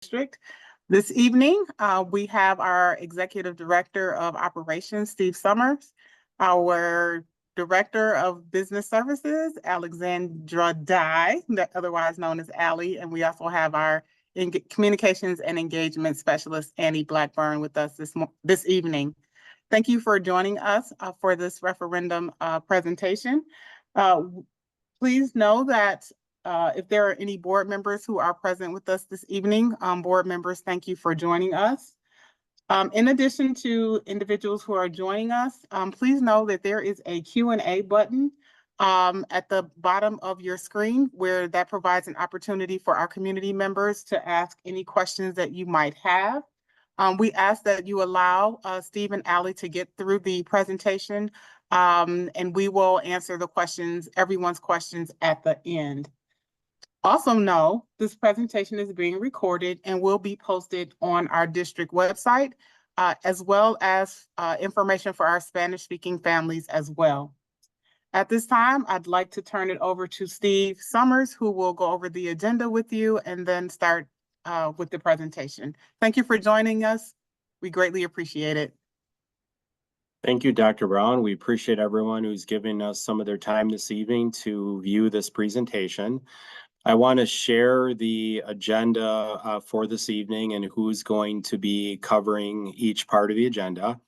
District. This evening, we have our Executive Director of Operations, Steve Summers, our Director of Business Services, Alexandra Dye, otherwise known as Allie, and we also have our Communications and Engagement Specialist, Annie Blackburn, with us this evening. Thank you for joining us for this referendum presentation. Please know that if there are any board members who are present with us this evening, board members, thank you for joining us. In addition to individuals who are joining us, please know that there is a Q&A button at the bottom of your screen where that provides an opportunity for our community members to ask any questions that you might have. We ask that you allow Steve and Allie to get through the presentation, and we will answer everyone's questions at the end. Also know this presentation is being recorded and will be posted on our district website, as well as information for our Spanish-speaking families as well. At this time, I'd like to turn it over to Steve Summers, who will go over the agenda with you and then start with the presentation. Thank you for joining us. We greatly appreciate it. Thank you, Dr. Brown. We appreciate everyone who's giving us some of their time this evening to view this presentation. I want to share the agenda for this evening and who's going to be covering each part of the agenda.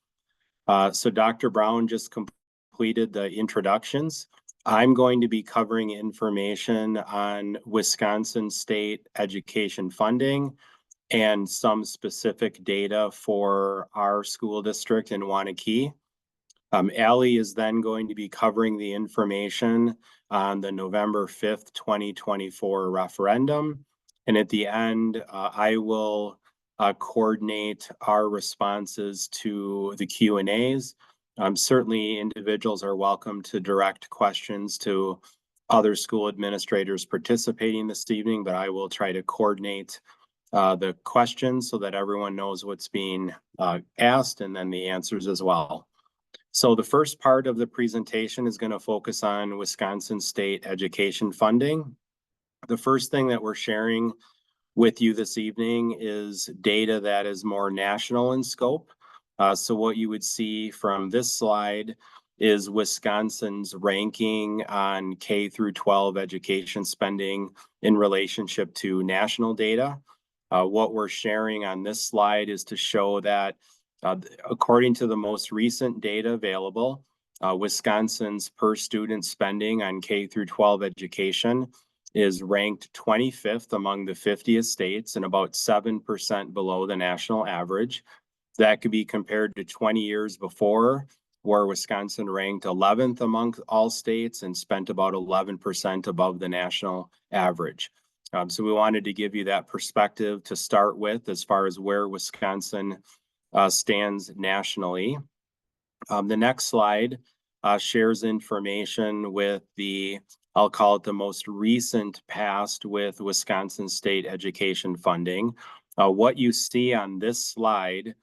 So Dr. Brown just completed the introductions. I'm going to be covering information on Wisconsin state education funding and some specific data for our school district in Waunakee. Allie is then going to be covering the information on the November 5th, 2024 referendum. And at the end, I will coordinate our responses to the Q&As. Certainly individuals are welcome to direct questions to other school administrators participating this evening, but I will try to coordinate the questions so that everyone knows what's being asked and then the answers as well. So the first part of the presentation is going to focus on Wisconsin state education funding. The first thing that we're sharing with you this evening is data that is more national in scope. So what you would see from this slide is Wisconsin's ranking on K through 12 education spending in relationship to national data. What we're sharing on this slide is to show that according to the most recent data available, Wisconsin's per student spending on K through 12 education is ranked 25th among the 50th states and about 7% below the national average. That could be compared to 20 years before, where Wisconsin ranked 11th among all states and spent about 11% above the national average. So we wanted to give you that perspective to start with as far as where Wisconsin stands nationally. The next slide shares information with I'll call it the most recent past with Wisconsin state education funding. What you see on this slide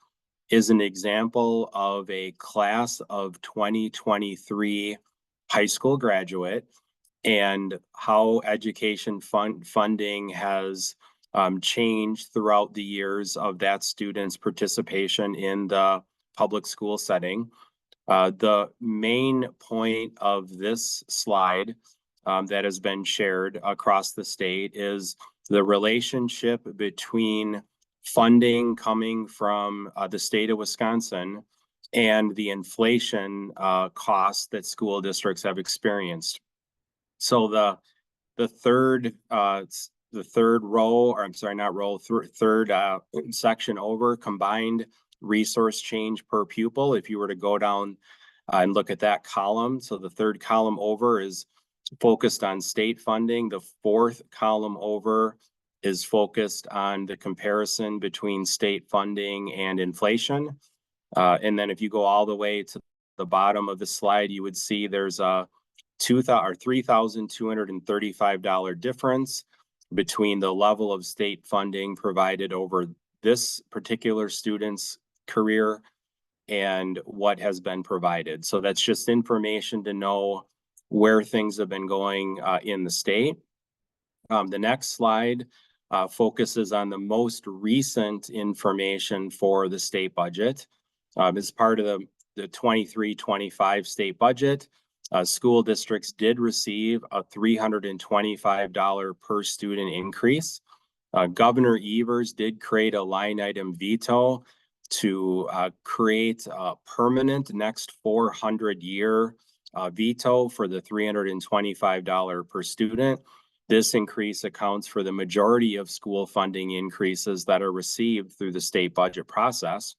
is an example of a class of 2023 high school graduate and how education funding has changed throughout the years of that student's participation in the public school setting. The main point of this slide that has been shared across the state is the relationship between funding coming from the state of Wisconsin and the inflation costs that school districts have experienced. So the third section over, combined resource change per pupil. If you were to go down and look at that column, so the third column over is focused on state funding. The fourth column over is focused on the comparison between state funding and inflation. And then if you go all the way to the bottom of the slide, you would see there's a $3,235 difference between the level of state funding provided over this particular student's career and what has been provided. So that's just information to know where things have been going in the state. The next slide focuses on the most recent information for the state budget. As part of the 23-25 state budget, school districts did receive a $325 per student increase. Governor Evers did create a line item veto to create a permanent next 400-year veto for the $325 per student. This increase accounts for the majority of school funding increases that are received through the state budget process.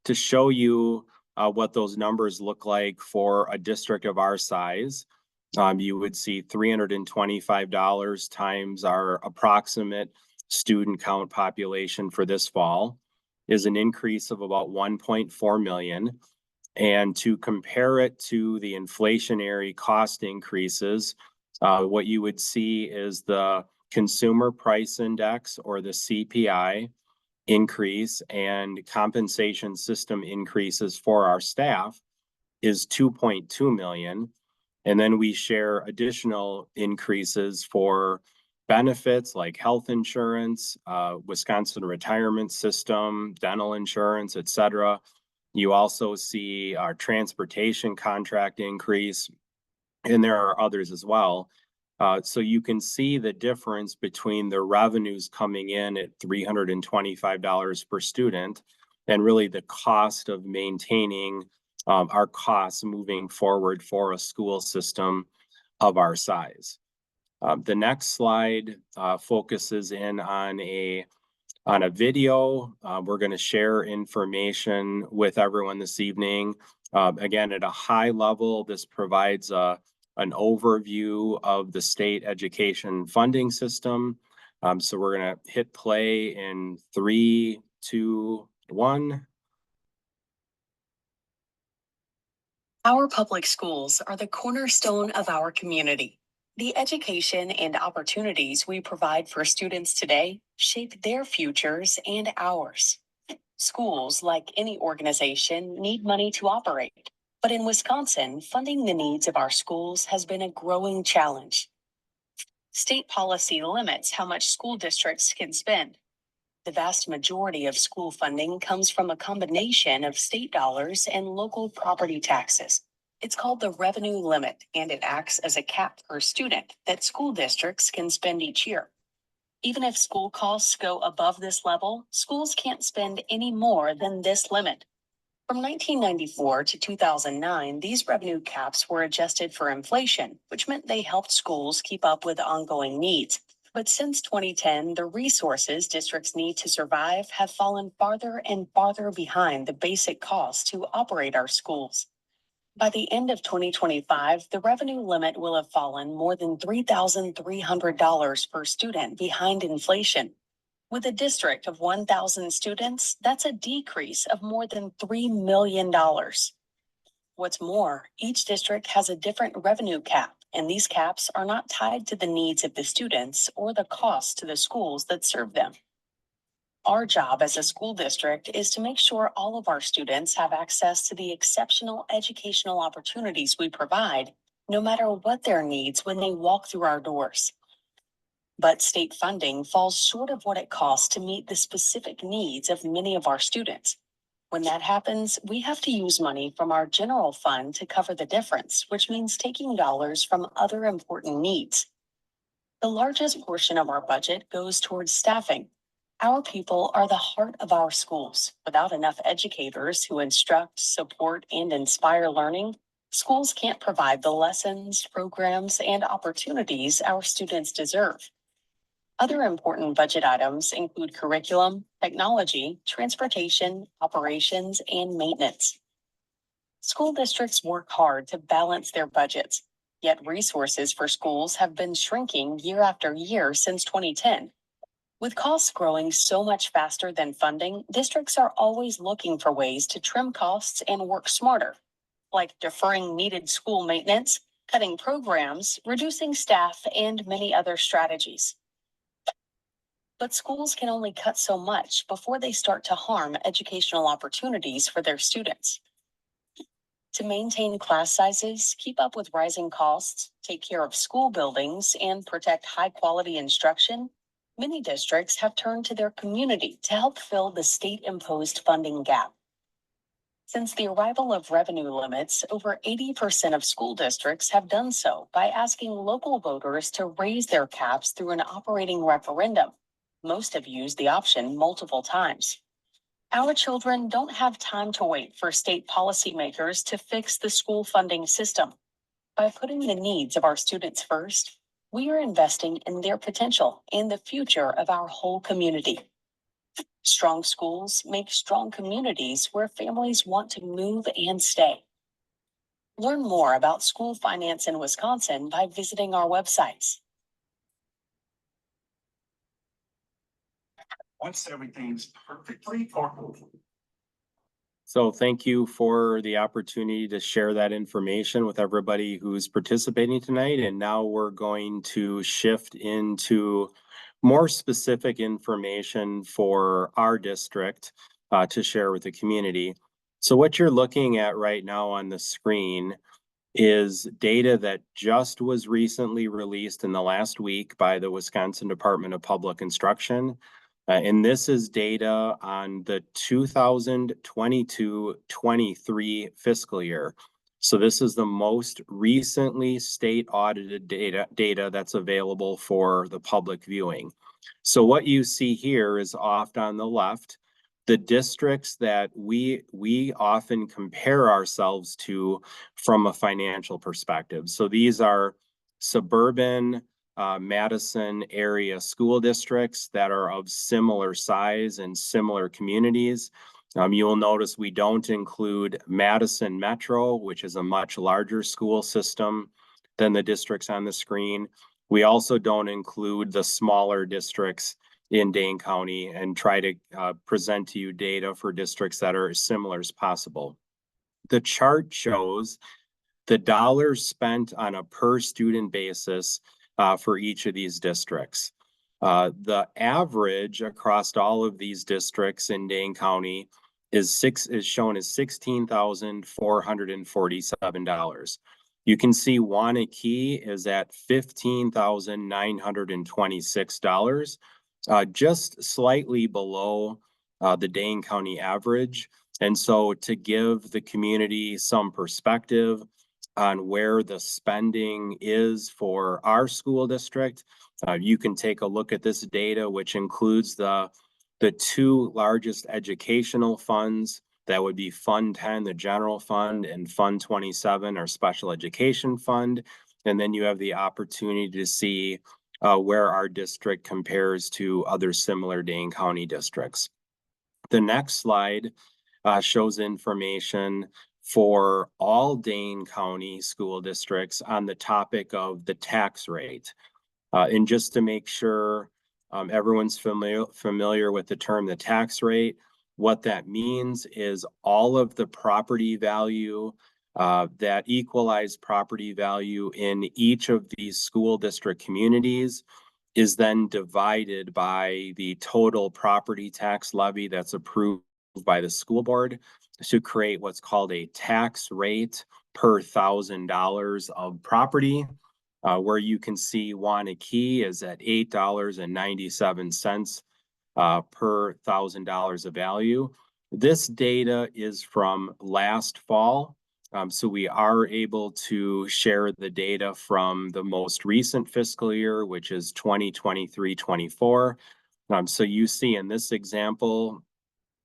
To show you what those numbers look like for a district of our size, you would see $325 times our approximate student count population for this fall is an increase of about 1.4 million. And to compare it to the inflationary cost increases, what you would see is the consumer price index, or the CPI, increase and compensation system increases for our staff is 2.2 million. And then we share additional increases for benefits like health insurance, Wisconsin retirement system, dental insurance, et cetera. You also see our transportation contract increase, and there are others as well. So you can see the difference between the revenues coming in at $325 per student and really the cost of maintaining our costs moving forward for a school system of our size. The next slide focuses in on a video. We're going to share information with everyone this evening. Again, at a high level, this provides an overview of the state education funding system. So we're going to hit play in 3, 2, 1. Our public schools are the cornerstone of our community. The education and opportunities we provide for students today shape their futures and ours. Schools, like any organization, need money to operate. But in Wisconsin, funding the needs of our schools has been a growing challenge. State policy limits how much school districts can spend. The vast majority of school funding comes from a combination of state dollars and local property taxes. It's called the revenue limit, and it acts as a cap per student that school districts can spend each year. Even if school costs go above this level, schools can't spend any more than this limit. From 1994 to 2009, these revenue caps were adjusted for inflation, which meant they helped schools keep up with ongoing needs. But since 2010, the resources districts need to survive have fallen farther and farther behind the basic costs to operate our schools. By the end of 2025, the revenue limit will have fallen more than $3,300 per student behind inflation. With a district of 1,000 students, that's a decrease of more than $3 million. What's more, each district has a different revenue cap, and these caps are not tied to the needs of the students or the costs to the schools that serve them. Our job as a school district is to make sure all of our students have access to the exceptional educational opportunities we provide, no matter what their needs when they walk through our doors. But state funding falls short of what it costs to meet the specific needs of many of our students. When that happens, we have to use money from our general fund to cover the difference, which means taking dollars from other important needs. The largest portion of our budget goes towards staffing. Our people are the heart of our schools. Without enough educators who instruct, support, and inspire learning, schools can't provide the lessons, programs, and opportunities our students deserve. Other important budget items include curriculum, technology, transportation, operations, and maintenance. School districts work hard to balance their budgets, yet resources for schools have been shrinking year after year since 2010. With costs growing so much faster than funding, districts are always looking for ways to trim costs and work smarter, like deferring needed school maintenance, cutting programs, reducing staff, and many other strategies. But schools can only cut so much before they start to harm educational opportunities for their students. To maintain class sizes, keep up with rising costs, take care of school buildings, and protect high-quality instruction, Many districts have turned to their community to help fill the state-imposed funding gap. Since the arrival of revenue limits, over 80% of school districts have done so by asking local voters to raise their caps through an operating referendum. Most have used the option multiple times. Our children don't have time to wait for state policymakers to fix the school funding system. By putting the needs of our students first, we are investing in their potential and the future of our whole community. Strong schools make strong communities where families want to move and stay. Learn more about school finance in Wisconsin by visiting our websites. Once everything's perfectly normal. So thank you for the opportunity to share that information with everybody who's participating tonight. And now we're going to shift into more specific information for our district to share with the community. So what you're looking at right now on the screen is data that just was recently released in the last week by the Wisconsin Department of Public Instruction. And this is data on the 2022-23 fiscal year. So this is the most recently state audited data that's available for the public viewing. So what you see here is off on the left, the districts that we often compare ourselves to from a financial perspective. So these are suburban Madison area school districts that are of similar size and similar communities. You will notice we don't include Madison Metro, which is a much larger school system than the districts on the screen. We also don't include the smaller districts in Dane County and try to present to you data for districts that are as similar as possible. The chart shows the dollars spent on a per student basis for each of these districts. The average across all of these districts in Dane County is shown as $16,447. You can see Waunakee is at $15,926, just slightly below the Dane County average. And so to give the community some perspective on where the spending is for our school district, you can take a look at this data, which includes the two largest educational funds. That would be Fund 10, the general fund, and Fund 27, our special education fund. And then you have the opportunity to see where our district compares to other similar Dane County districts. The next slide shows information for all Dane County school districts on the topic of the tax rate. And just to make sure everyone's familiar with the term, the tax rate, what that means is all of the property value, that equalized property value in each of these school district communities is then divided by the total property tax levy that's approved by the school board to create what's called a tax rate per $1,000 of property, where you can see Waunakee is at $8.97 per $1,000 of value. This data is from last fall. So we are able to share the data from the most recent fiscal year, which is 2023-24. So you see in this example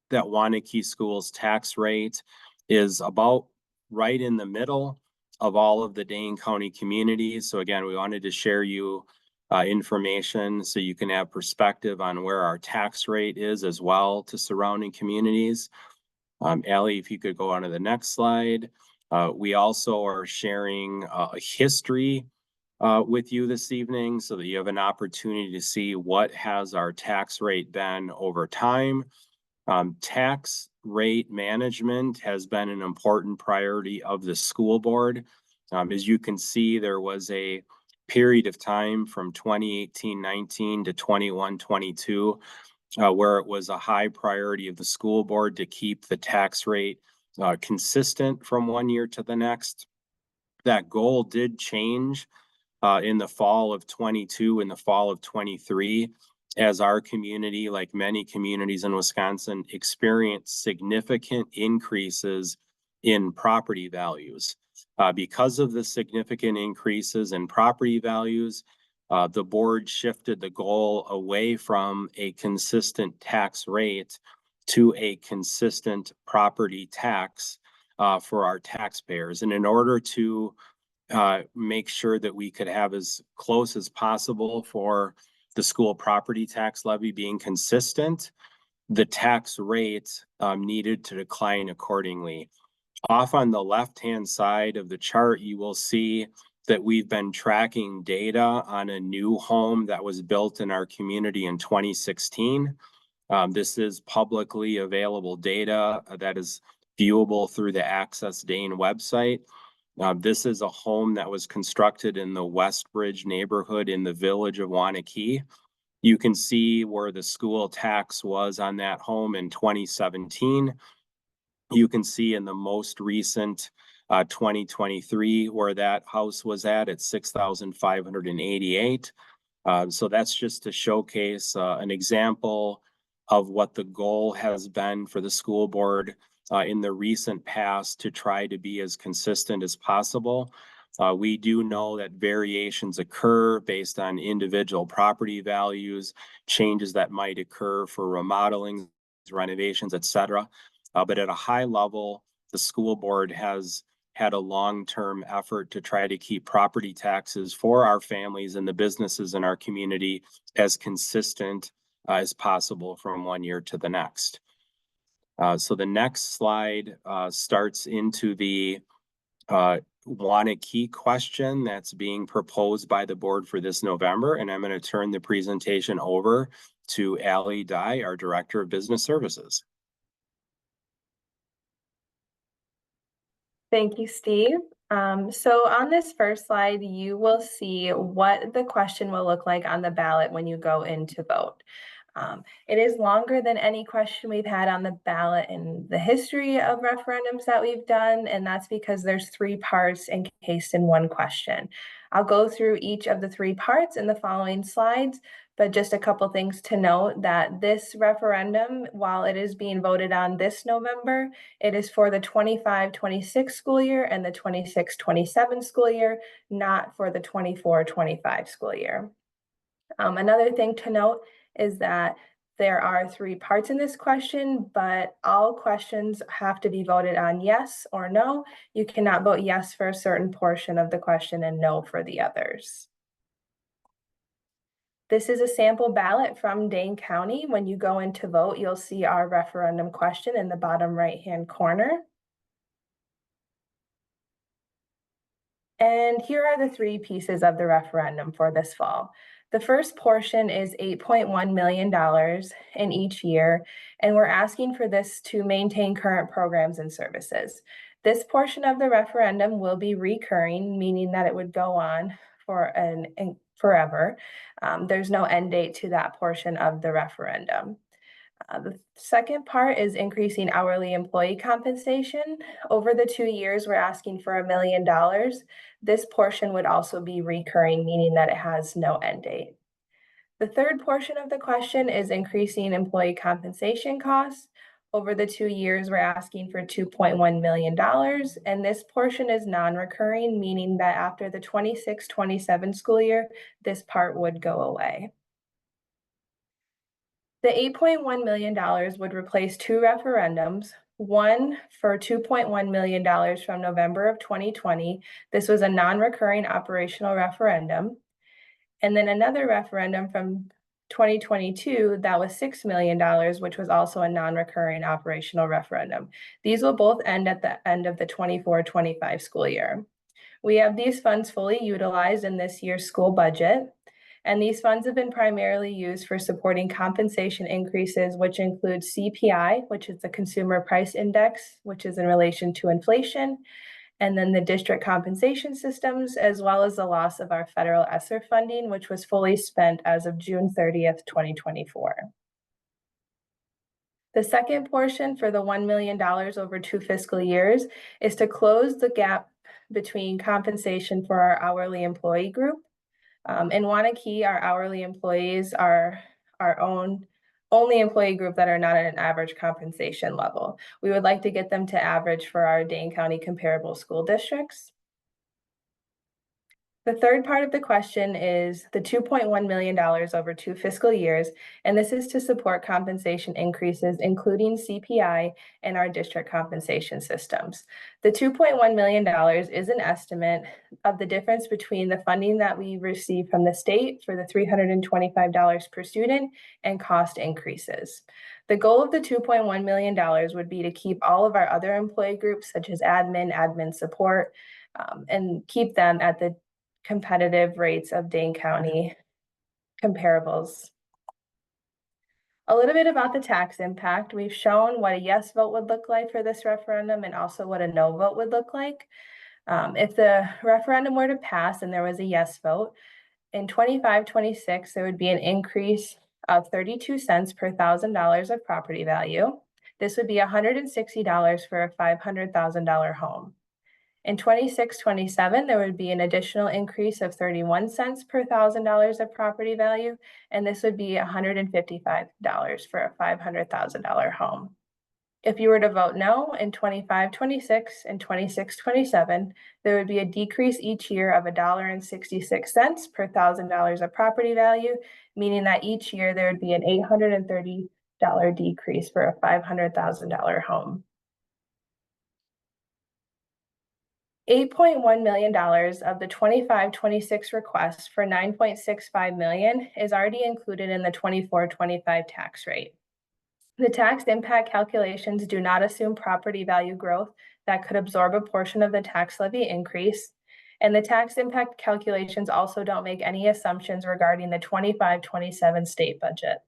that Waunakee School's tax rate is about right in the middle of all of the Dane County communities. So again, we wanted to share you information so you can have perspective on where our tax rate is as well to surrounding communities. Allie, if you could go on to the next slide. We also are sharing a history with you this evening so that you have an opportunity to see what has our tax rate been over time. Tax rate management has been an important priority of the school board. As you can see, there was a period of time from 2018-19 to 21-22 where it was a high priority of the school board to keep the tax rate consistent from one year to the next. That goal did change in the fall of 22 and the fall of 23. as our community, like many communities in Wisconsin, experienced significant increases in property values. Because of the significant increases in property values, the board shifted the goal away from a consistent tax rate to a consistent property tax for our taxpayers. And in order to make sure that we could have as close as possible for the school property tax levy being consistent, the tax rate needed to decline accordingly. Off on the left-hand side of the chart, you will see that we've been tracking data on a new home that was built in our community in 2016. This is publicly available data that is viewable through the Access Dane website. This is a home that was constructed in the Westbridge neighborhood in the village of Waunakee. You can see where the school tax was on that home in 2017. You can see in the most recent 2023 where that house was at 6,588. So that's just to showcase an example of what the goal has been for the school board in the recent past to try to be as consistent as possible. We do know that variations occur based on individual property values, changes that might occur for remodeling, renovations, etc. But at a high level, the school board has had a long-term effort to try to keep property taxes for our families and the businesses in our community as consistent as possible from one year to the next. So the next slide starts into the Waunakee question that's being proposed by the board for this November. And I'm going to turn the presentation over to Allie Dye, our Director of Business Services. Thank you, Steve. So on this first slide, you will see what the question will look like on the ballot when you go in to vote. It is longer than any question we've had on the ballot in the history of referendums that we've done, and that's because there's 3 parts encased in one question. I'll go through each of the 3 parts in the following slides, but just a couple things to note that this referendum, while it is being voted on this November, it is for the 25-26 school year and the 26-27 school year, not for the 24-25 school year. Another thing to note is that there are 3 parts in this question, but all questions have to be voted on yes or no. You cannot vote yes for a certain portion of the question and no for the others. This is a sample ballot from Dane County. When you go in to vote, you'll see our referendum question in the bottom right-hand corner. And here are the 3 pieces of the referendum for this fall. The first portion is $8.1 million in each year, and we're asking for this to maintain current programs and services. This portion of the referendum will be recurring, meaning that it would go on for forever. There's no end date to that portion of the referendum. The second part is increasing hourly employee compensation. Over the 2 years, we're asking for $1 million. This portion would also be recurring, meaning that it has no end date. The third portion of the question is increasing employee compensation costs. Over the 2 years, we're asking for $2.1 million, and this portion is non-recurring, meaning that after the 26-27 school year, this part would go away. The $8.1 million would replace 2 referendums, one for $2.1 million from November of 2020. This was a non-recurring operational referendum. And then another referendum from 2022 that was $6 million, which was also a non-recurring operational referendum. These will both end at the end of the 24-25 school year. We have these funds fully utilized in this year's school budget. And these funds have been primarily used for supporting compensation increases, which include CPI, which is the Consumer Price Index, which is in relation to inflation, and then the district compensation systems, as well as the loss of our federal ESSER funding, which was fully spent as of June 30th, 2024. The second portion for the $1 million over 2 fiscal years is to close the gap between compensation for our hourly employee group. In Waunakee, our hourly employees are our only employee group that are not at an average compensation level. We would like to get them to average for our Dane County comparable school districts. The third part of the question is the $2.1 million over 2 fiscal years, and this is to support compensation increases, including CPI and our district compensation systems. The $2.1 million is an estimate of the difference between the funding that we receive from the state for the $325 per student and cost increases. The goal of the $2.1 million would be to keep all of our other employee groups, such as admin support, and keep them at the competitive rates of Dane County comparables. A little bit about the tax impact. We've shown what a yes vote would look like for this referendum and also what a no vote would look like. If the referendum were to pass and there was a yes vote, in 25-26, there would be an increase of 32 cents per $1,000 of property value. This would be $160 for a $500,000 home. In 26-27, there would be an additional increase of 31 cents per $1,000 of property value, and this would be $155 for a $500,000 home. If you were to vote no in 25-26 and 26-27, there would be a decrease each year of $1.66 per $1,000 of property value, meaning that each year there would be an $830 decrease for a $500,000 home. $8.1 million of the 25-26 request for $9.65 million is already included in the 24-25 tax rate. The tax impact calculations do not assume property value growth that could absorb a portion of the tax levy increase, and the tax impact calculations also don't make any assumptions regarding the 25-27 state budget.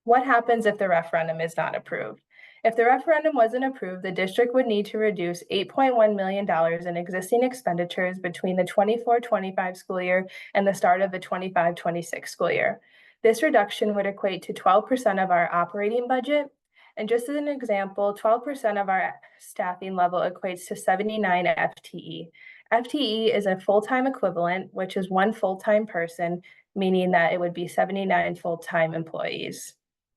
What happens if the referendum is not approved? If the referendum wasn't approved, the district would need to reduce $8.1 million in existing expenditures between the 24-25 school year and the start of the 25-26 school year. This reduction would equate to 12% of our operating budget. And just as an example, 12% of our staffing level equates to 79 FTE. FTE is a full-time equivalent, which is one full-time person, meaning that it would be 79 full-time employees.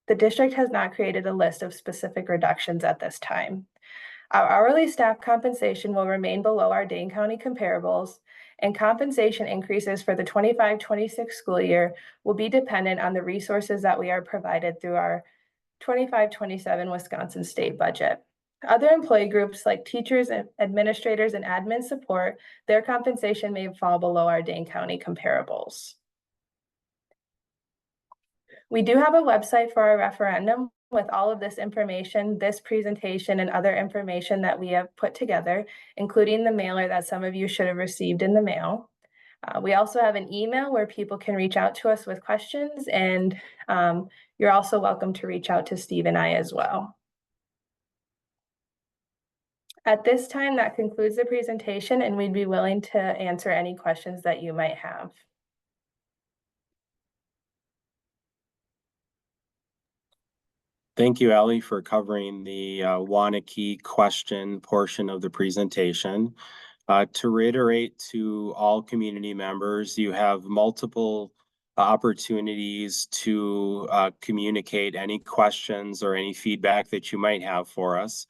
The district has not created a list of specific reductions at this time. Our hourly staff compensation will remain below our Dane County comparables, and compensation increases for the 25-26 school year will be dependent on the resources that we are provided through our 25-27 Wisconsin state budget. Other employee groups like teachers, administrators, and admin support, their compensation may fall below our Dane County comparables. We do have a website for our referendum with all of this information, this presentation, and other information that we have put together, including the mailer that some of you should have received in the mail. We also have an email where people can reach out to us with questions, and you're also welcome to reach out to Steve and I as well. At this time, that concludes the presentation, and we'd be willing to answer any questions that you might have. Thank you, Allie, for covering the Waunakee question portion of the presentation. To reiterate to all community members, you have multiple opportunities to communicate any questions or any feedback that you might have for us.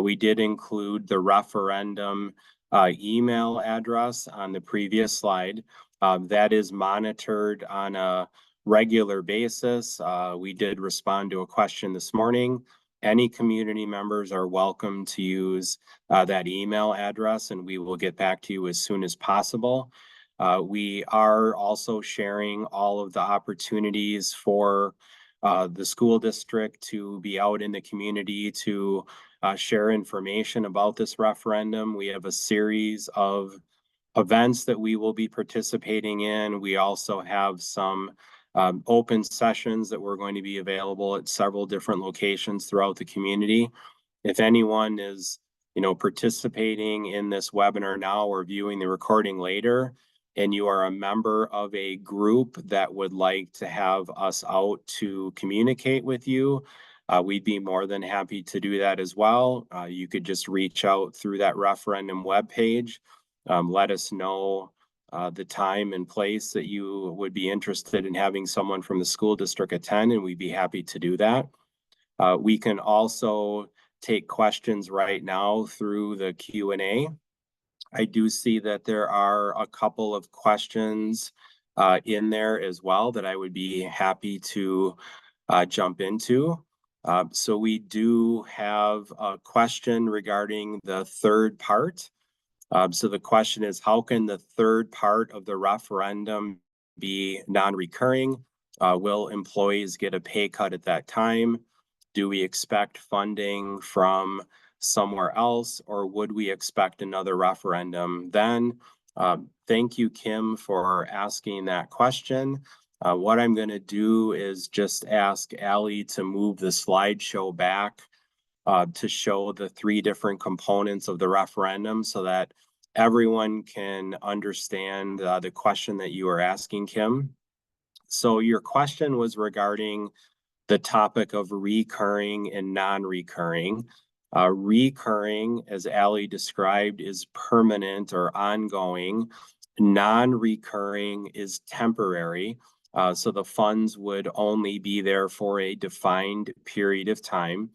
We did include the referendum email address on the previous slide. That is monitored on a regular basis. We did respond to a question this morning. Any community members are welcome to use that email address, and we will get back to you as soon as possible. We are also sharing all of the opportunities for the school district to be out in the community to share information about this referendum. We have a series of events that we will be participating in. We also have some open sessions that we're going to be available at several different locations throughout the community. If anyone is, participating in this webinar now or viewing the recording later, and you are a member of a group that would like to have us out to communicate with you, we'd be more than happy to do that as well. You could just reach out through that referendum webpage. Let us know the time and place that you would be interested in having someone from the school district attend, and we'd be happy to do that. We can also take questions right now through the Q&A. I do see that there are a couple of questions in there as well that I would be happy to jump into. So we do have a question regarding the third part. So the question is, how can the third part of the referendum be non-recurring? Will employees get a pay cut at that time? Do we expect funding from somewhere else, or would we expect another referendum then? Thank you, Kim, for asking that question. What I'm going to do is just ask Allie to move the slideshow back to show the three different components of the referendum so that everyone can understand the question that you are asking, Kim. So your question was regarding the topic of recurring and non-recurring. Recurring, as Allie described, is permanent or ongoing. Non-recurring is temporary. So the funds would only be there for a defined period of time.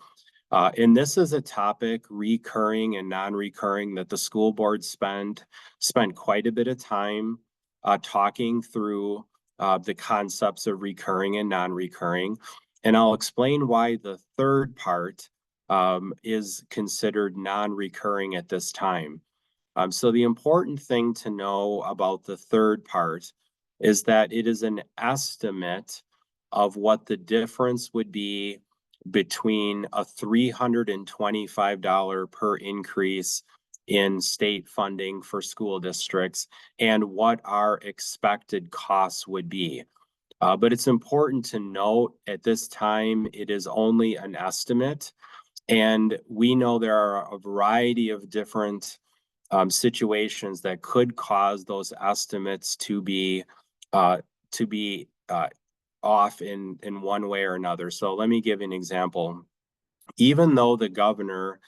And this is a topic, recurring and non-recurring, that the school board spent quite a bit of time talking through the concepts of recurring and non-recurring. And I'll explain why the third part is considered non-recurring at this time. So the important thing to know about the third part is that it is an estimate of what the difference would be between a $325 per increase in state funding for school districts and what our expected costs would be. But it's important to note at this time, it is only an estimate. And we know there are a variety of different situations that could cause those estimates to be off in one way or another. So let me give an example. Even though the governor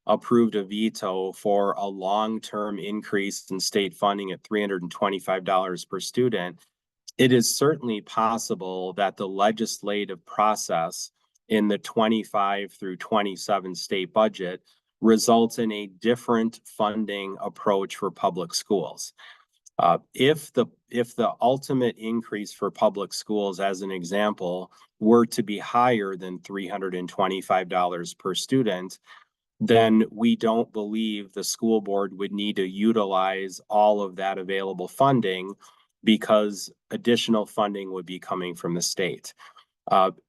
approved a veto for a long-term increase in state funding at $325 per student, it is certainly possible that the legislative process in the 25 through 27 state budget results in a different funding approach for public schools. If the ultimate increase for public schools, as an example, were to be higher than $325 per student, then we don't believe the school board would need to utilize all of that available funding because additional funding would be coming from the state.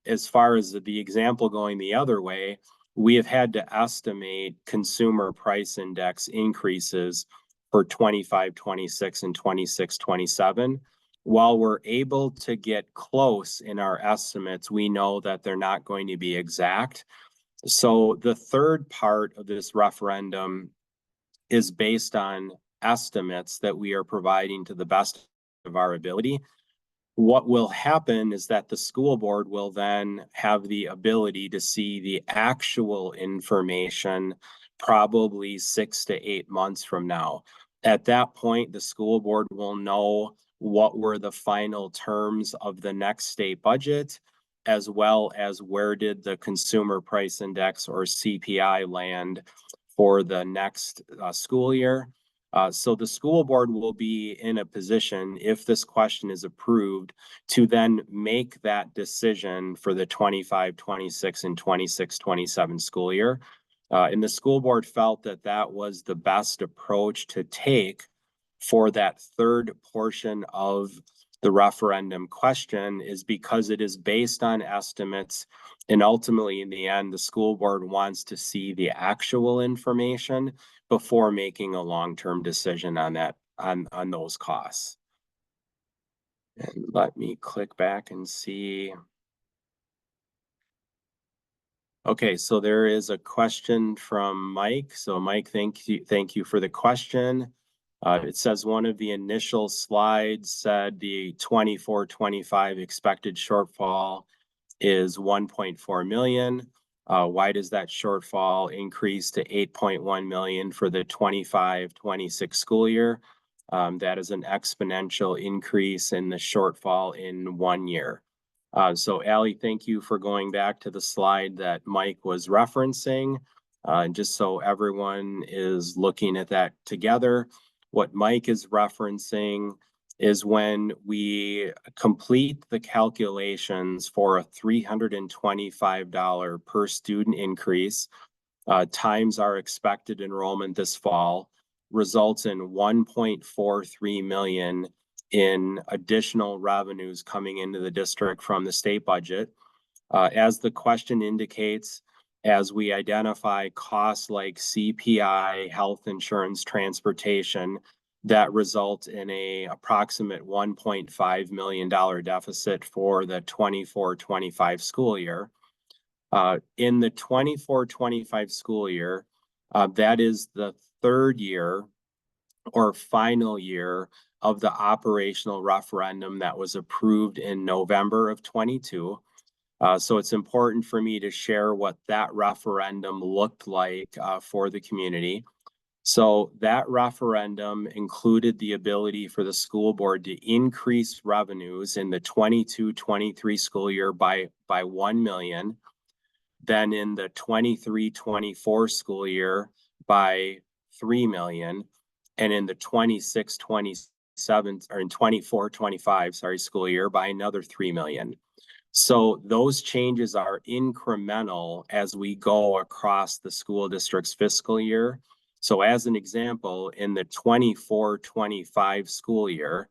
As far as the example going the other way, we have had to estimate consumer price index increases for 25, 26, and 26, 27. While we're able to get close in our estimates, we know that they're not going to be exact. So the third part of this referendum is based on estimates that we are providing to the best of our ability. What will happen is that the school board will then have the ability to see the actual information probably 6 to 8 months from now. At that point, the school board will know what were the final terms of the next state budget, as well as where did the consumer price index or CPI land for the next school year. So the school board will be in a position, if this question is approved, to then make that decision for the 25, 26, and 26, 27 school year. And the school board felt that that was the best approach to take for that third portion of the referendum question, is because it is based on estimates. And ultimately, in the end, the school board wants to see the actual information before making a long-term decision on that, on those costs. And let me click back and see. Okay, so there is a question from Mike. So Mike, thank you for the question. It says one of the initial slides said the 24-25 expected shortfall is 1.4 million. Why does that shortfall increase to 8.1 million for the 25-26 school year? That is an exponential increase in the shortfall in 1 year. So Allie, thank you for going back to the slide that Mike was referencing. Just so everyone is looking at that together, what Mike is referencing is when we complete the calculations for a $325 per student increase, times our expected enrollment this fall, results in 1.43 million in additional revenues coming into the district from the state budget. As the question indicates, as we identify costs like CPI, health insurance, transportation, that result in a approximate $1.5 million deficit for the 24-25 school year. In the 24-25 school year, that is the third year or final year of the operational referendum that was approved in November of 22. So it's important for me to share what that referendum looked like for the community. So that referendum included the ability for the school board to increase revenues in the 22-23 school year by 1 million. Then in the 23-24 school year by 3 million, and in the 26-27 or in 24-25 school year by another 3 million. So those changes are incremental as we go across the school district's fiscal year. So as an example, in the 24-25 school year,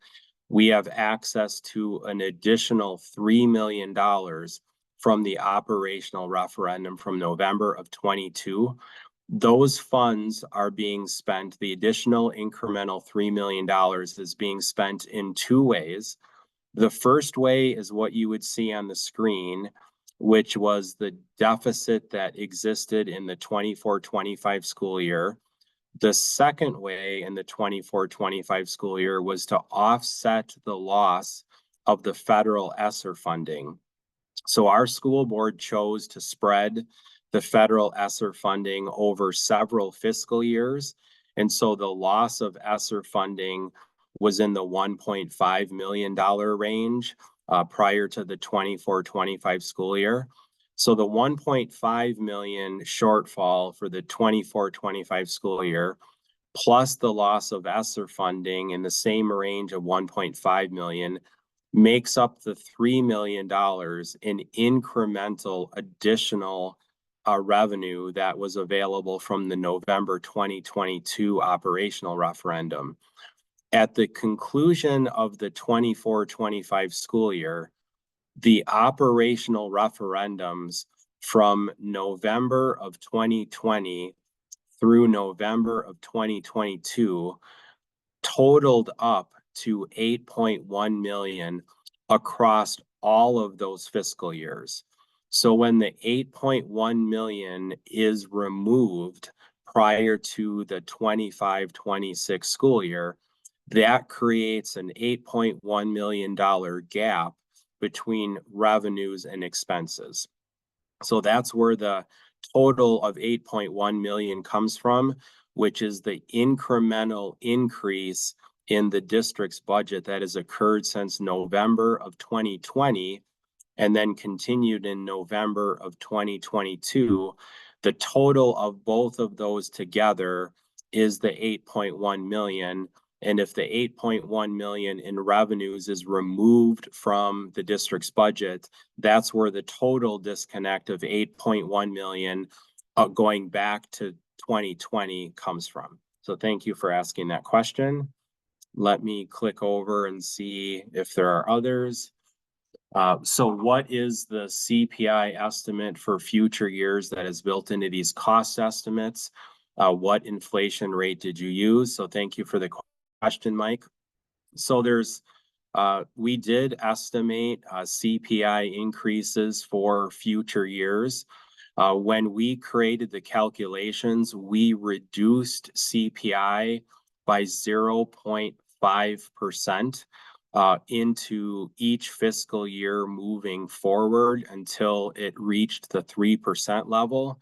we have access to an additional $3 million from the operational referendum from November of 22. Those funds are being spent, the additional incremental $3 million is being spent in two ways. The first way is what you would see on the screen, which was the deficit that existed in the 24-25 school year. The second way in the 24-25 school year was to offset the loss of the federal ESSER funding. So our school board chose to spread the federal ESSER funding over several fiscal years. And so the loss of ESSER funding was in the $1.5 million range prior to the 24-25 school year. So the 1.5 million shortfall for the 24-25 school year, plus the loss of ESSER funding in the same range of 1.5 million, makes up the $3 million in incremental additional revenue that was available from the November 2022 operational referendum. At the conclusion of the 24-25 school year, the operational referendums from November of 2020 through November of 2022 totaled up to 8.1 million across all of those fiscal years. So when the 8.1 million is removed prior to the 25-26 school year, that creates an $8.1 million gap between revenues and expenses. So that's where the total of 8.1 million comes from, which is the incremental increase in the district's budget that has occurred since November of 2020 and then continued in November of 2022. The total of both of those together is the 8.1 million. And if the 8.1 million in revenues is removed from the district's budget, that's where the total disconnect of 8.1 million going back to 2020 comes from. So thank you for asking that question. Let me click over and see if there are others. So what is the CPI estimate for future years that is built into these cost estimates? What inflation rate did you use? So thank you for the question, Mike. So we did estimate CPI increases for future years. When we created the calculations, we reduced CPI by 0.5% into each fiscal year moving forward until it reached the 3% level.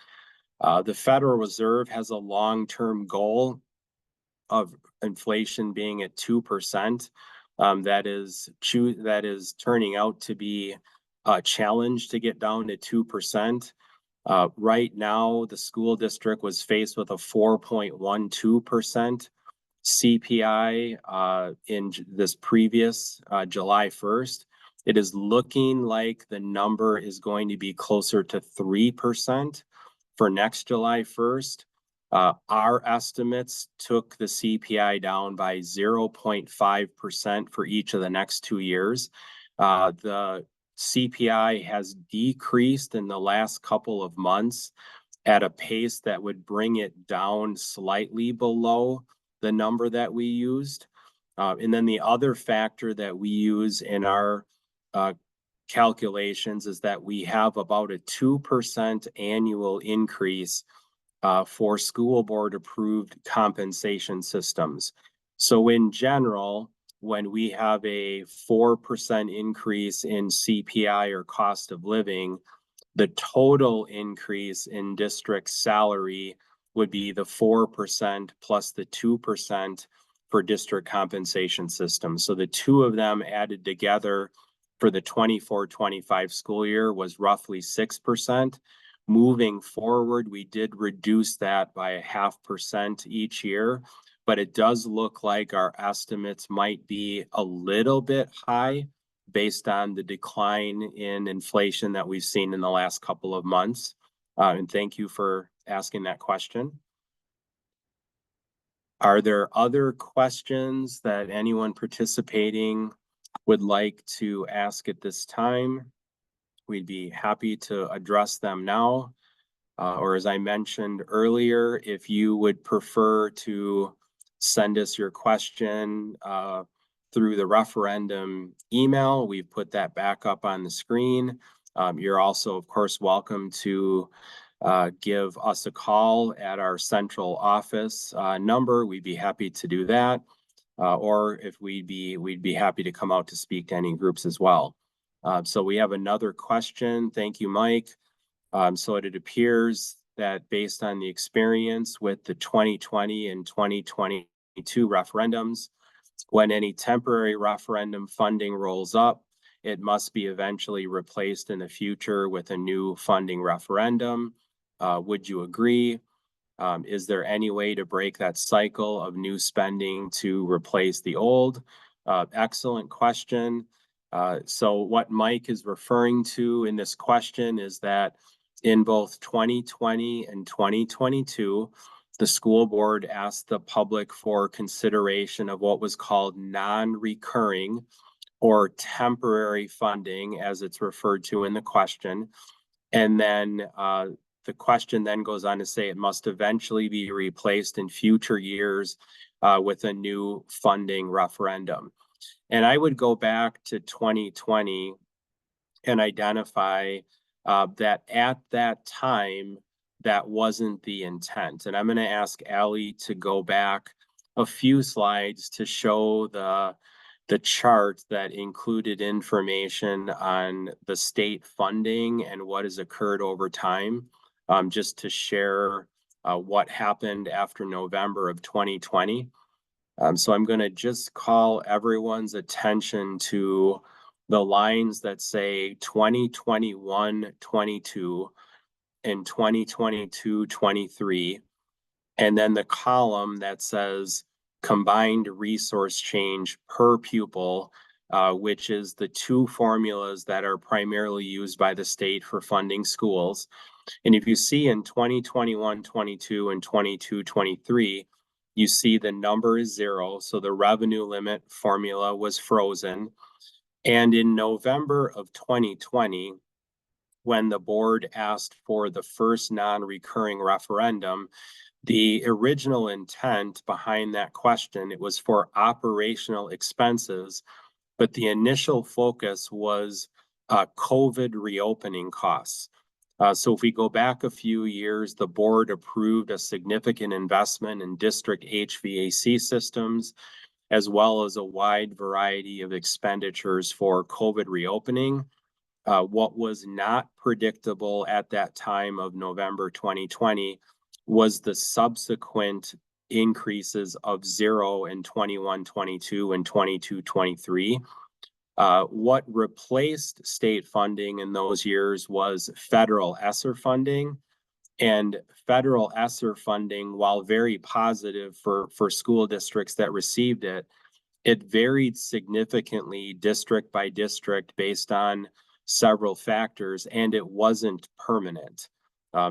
The Federal Reserve has a long-term goal of inflation being at 2%. That is turning out to be a challenge to get down to 2%. Right now, the school district was faced with a 4.12% CPI in this previous July 1st. It is looking like the number is going to be closer to 3% for next July 1st. Our estimates took the CPI down by 0.5% for each of the next 2 years. The CPI has decreased in the last couple of months at a pace that would bring it down slightly below the number that we used. And then the other factor that we use in our calculations is that we have about a 2% annual increase for school board approved compensation systems. So in general, when we have a 4% increase in CPI or cost of living, the total increase in district salary would be the 4% plus the 2% for district compensation systems. So the two of them added together for the 24-25 school year was roughly 6%. Moving forward, we did reduce that by 0.5% each year, but it does look like our estimates might be a little bit high based on the decline in inflation that we've seen in the last couple of months. And thank you for asking that question. Are there other questions that anyone participating would like to ask at this time? We'd be happy to address them now. Or as I mentioned earlier, if you would prefer to send us your question through the referendum email, we've put that back up on the screen. You're also, of course, welcome to give us a call at our central office number. We'd be happy to do that. Or if we'd be happy to come out to speak to any groups as well. So we have another question. Thank you, Mike. So it appears that based on the experience with the 2020 and 2022 referendums, when any temporary referendum funding rolls up, it must be eventually replaced in the future with a new funding referendum. Would you agree? Is there any way to break that cycle of new spending to replace the old? Excellent question. So what Mike is referring to in this question is that in both 2020 and 2022, the school board asked the public for consideration of what was called non-recurring or temporary funding, as it's referred to in the question. And then the question then goes on to say it must eventually be replaced in future years with a new funding referendum. And I would go back to 2020 and identify that at that time, that wasn't the intent. And I'm going to ask Allie to go back a few slides to show the chart that included information on the state funding and what has occurred over time, just to share what happened after November of 2020. So I'm going to just call everyone's attention to the lines that say 2021-22 and 2022-23, and then the column that says combined resource change per pupil, which is the two formulas that are primarily used by the state for funding schools. And if you see in 2021-22 and 22-23, you see the number is 0, so the revenue limit formula was frozen. And in November of 2020, when the board asked for the first non-recurring referendum, the original intent behind that question, it was for operational expenses, but the initial focus was COVID reopening costs. So if we go back a few years, the board approved a significant investment in district HVAC systems, as well as a wide variety of expenditures for COVID reopening. What was not predictable at that time of November 2020 was the subsequent increases of 0 in 21-22 and 22-23. What replaced state funding in those years was federal ESSER funding. And federal ESSER funding, while very positive for school districts that received it, it varied significantly district by district based on several factors, and it wasn't permanent.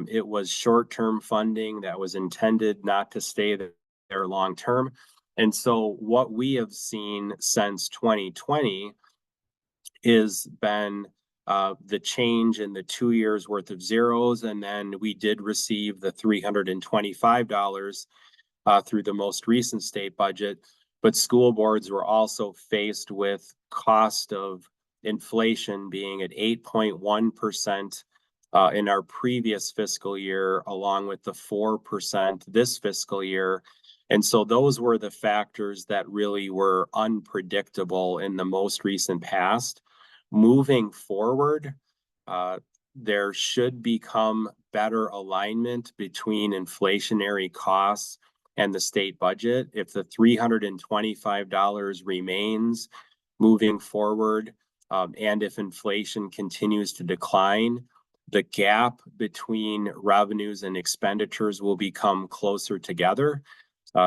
It was short-term funding that was intended not to stay there long-term. And so what we have seen since 2020 is been the change in the 2 years worth of zeros. And then we did receive the $325 through the most recent state budget. But school boards were also faced with cost of inflation being at 8.1% in our previous fiscal year, along with the 4% this fiscal year. And so those were the factors that really were unpredictable in the most recent past. Moving forward, there should become better alignment between inflationary costs and the state budget. If the $325 remains moving forward, and if inflation continues to decline, the gap between revenues and expenditures will become closer together.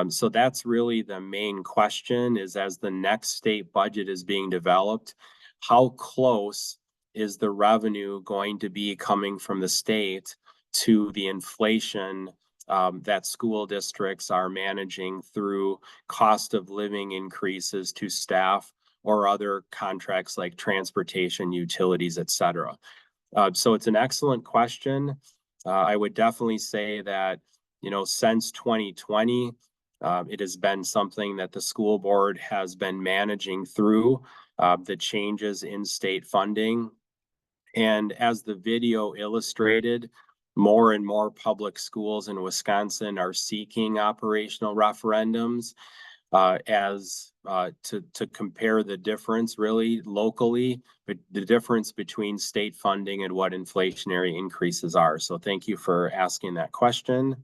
So that's really the main question, is as the next state budget is being developed, how close is the revenue going to be coming from the state to the inflation that school districts are managing through cost of living increases to staff or other contracts like transportation, utilities, et cetera. So it's an excellent question. I would definitely say that, since 2020, it has been something that the school board has been managing through the changes in state funding. And as the video illustrated, more and more public schools in Wisconsin are seeking operational referendums to compare the difference really locally, but the difference between state funding and what inflationary increases are. So thank you for asking that question.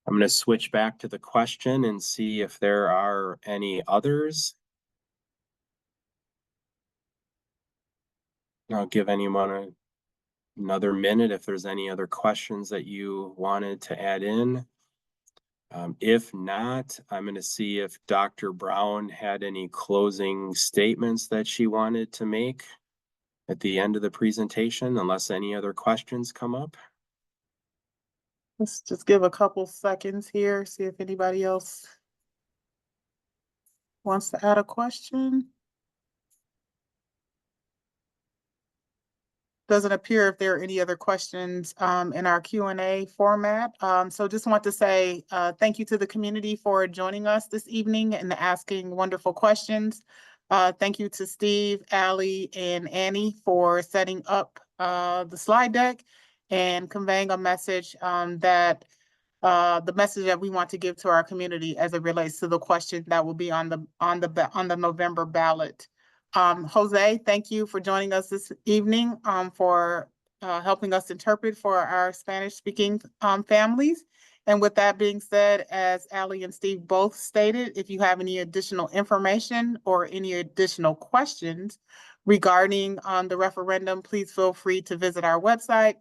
I'm going to switch back to the question and see if there are any others. I'll give anyone another minute if there's any other questions that you wanted to add in. If not, I'm going to see if Dr. Brown had any closing statements that she wanted to make at the end of the presentation, unless any other questions come up. Let's just give a couple seconds here, see if anybody else wants to add a question. Doesn't appear if there are any other questions in our Q&A format. So just want to say thank you to the community for joining us this evening and asking wonderful questions. Thank you to Steve, Allie, and Annie for setting up the slide deck and conveying a message that the message that we want to give to our community as it relates to the question that will be on the November ballot. Jose, thank you for joining us this evening for helping us interpret for our Spanish-speaking families. And with that being said, as Allie and Steve both stated, if you have any additional information or any additional questions regarding the referendum, please feel free to visit our website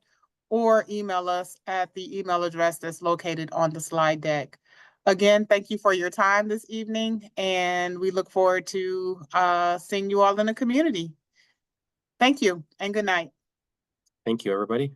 or email us at the email address that's located on the slide deck. Again, thank you for your time this evening, and we look forward to seeing you all in the community. Thank you, and good night. Thank you, everybody.